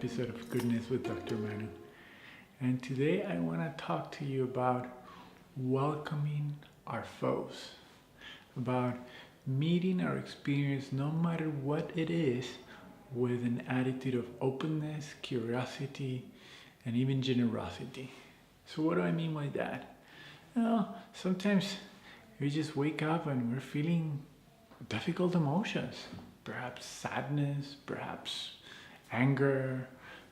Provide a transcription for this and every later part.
episode of Goodness with Dr. Manu. And today I want to talk to you about welcoming our foes, about meeting our experience, no matter what it is, with an attitude of openness, curiosity, and even generosity. So, what do I mean by that? Well, sometimes we just wake up and we're feeling difficult emotions, perhaps sadness, perhaps anger,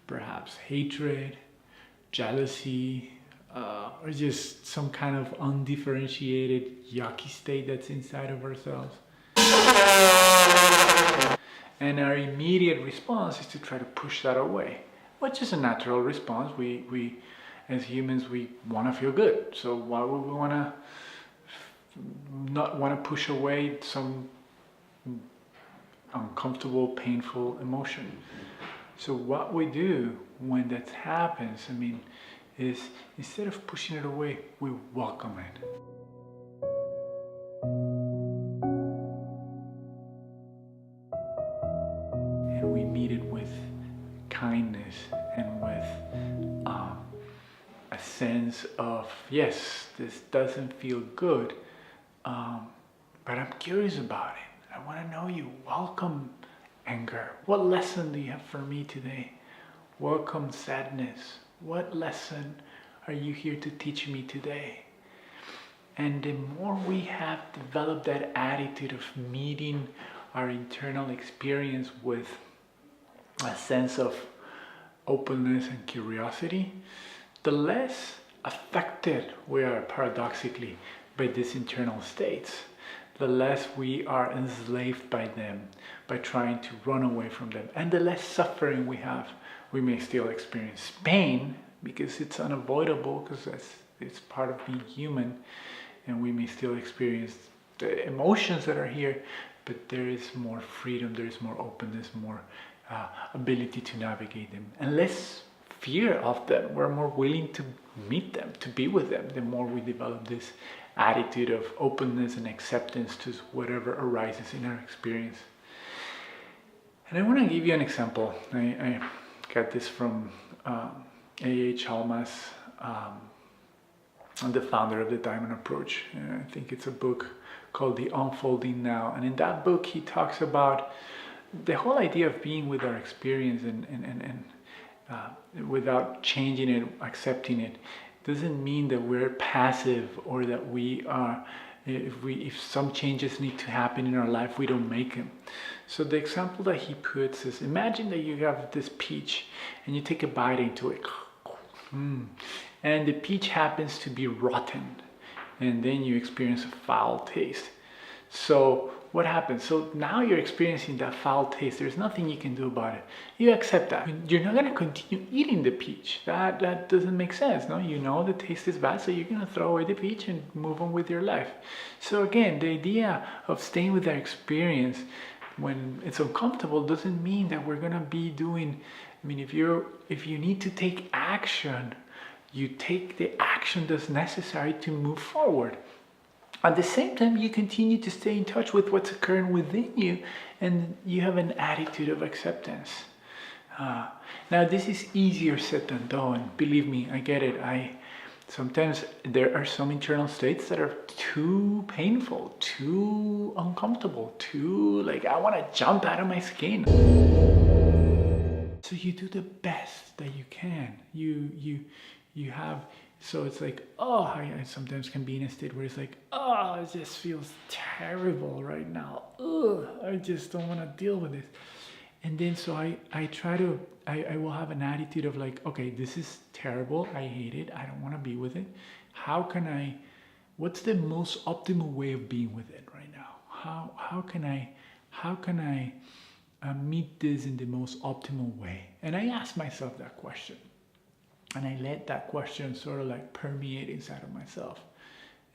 perhaps hatred, jealousy, or just some kind of undifferentiated yucky state that's inside of ourselves. And our immediate response is to try to push that away, which is a natural response. We as humans, we want to feel good. So why would we want to not want to push away some uncomfortable, painful emotion? So what we do when that happens, is instead of pushing it away, we welcome it. And we meet it with kindness and with a sense of, yes, this doesn't feel good, but I'm curious about it. I want to know you. Welcome anger. What lesson do you have for me today? Welcome sadness. What lesson are you here to teach me today? And the more we have developed that attitude of meeting our internal experience with a sense of openness and curiosity, the less affected we are, paradoxically, by these internal states. The less we are enslaved by them, by trying to run away from them, and the less suffering we have. We may still experience pain because it's unavoidable, because it's part of being human, and we may still experience the emotions that are here, but there is more freedom, there is more openness, more ability to navigate them, and less fear of them. We're more willing to meet them, to be with them, the more we develop this attitude of openness and acceptance to whatever arises in our experience. And I want to give you an example. I got this from A.A. Chalmers, the founder of the Diamond Approach. I think it's a book called The Unfolding Now. And in that book, he talks about the whole idea of being with our experience and without changing it, accepting it. Doesn't mean that we're passive, or that we are, if some changes need to happen in our life, we don't make them. So the example that he puts is, imagine that you have this peach and you take a bite into it, and the peach happens to be rotten, and then you experience a foul taste. So what happens? So now you're experiencing that foul taste. There's nothing you can do about it. You accept that. You're not going to continue eating the peach. That doesn't make sense. No, you know the taste is bad, so you're going to throw away the peach and move on with your life. So again, the idea of staying with that experience when it's uncomfortable doesn't mean that we're going to be doing. If you need to take action, you take the action that's necessary to move forward. At the same time, you continue to stay in touch with what's occurring within you, and you have an attitude of acceptance. Now, this is easier said than done. Believe me, I get it. Sometimes there are some internal states that are too painful, too uncomfortable, too I want to jump out of my skin. So you do the best that you can. You have. So it's I sometimes can be in a state where it's it just feels terrible right now. I just don't want to deal with this. And then so I will have an attitude of okay, this is terrible. I hate it. I don't want to be with it. What's the most optimal way of being with it right now? How can I meet this in the most optimal way? And I ask myself that question. And I let that question sort of permeate inside of myself.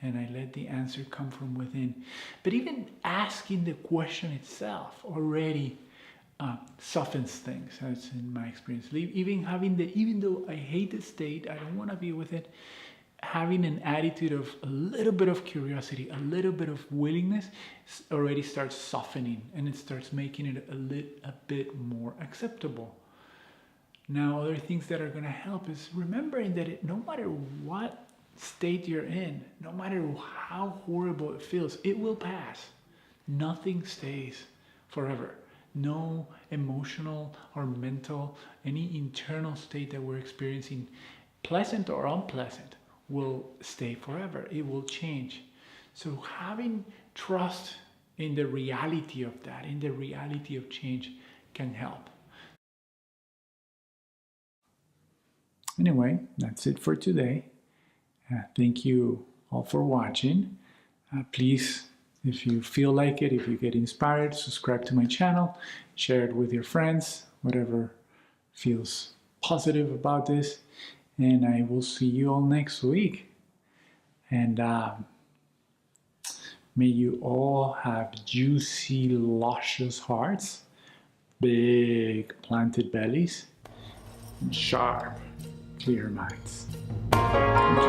And I let the answer come from within. But even asking the question itself already softens things, as in my experience. Even though I hate the state, I don't want to be with it, having an attitude of a little bit of curiosity, a little bit of willingness already starts softening, and it starts making it a bit more acceptable. Now, other things that are going to help is remembering that no matter what state you're in, no matter how horrible it feels, it will pass. Nothing stays forever. No emotional or mental, any internal state that we're experiencing, pleasant or unpleasant, will stay forever. It will change. So having trust in the reality of that, in the reality of change, can help. Anyway, that's it for today. Thank you all for watching. Please, if you feel like it, if you get inspired, subscribe to my channel, share it with your friends, whatever feels positive about this. And I will see you all next week. And may you all have juicy, luscious hearts, big planted bellies, and sharp, clear minds. Thank you.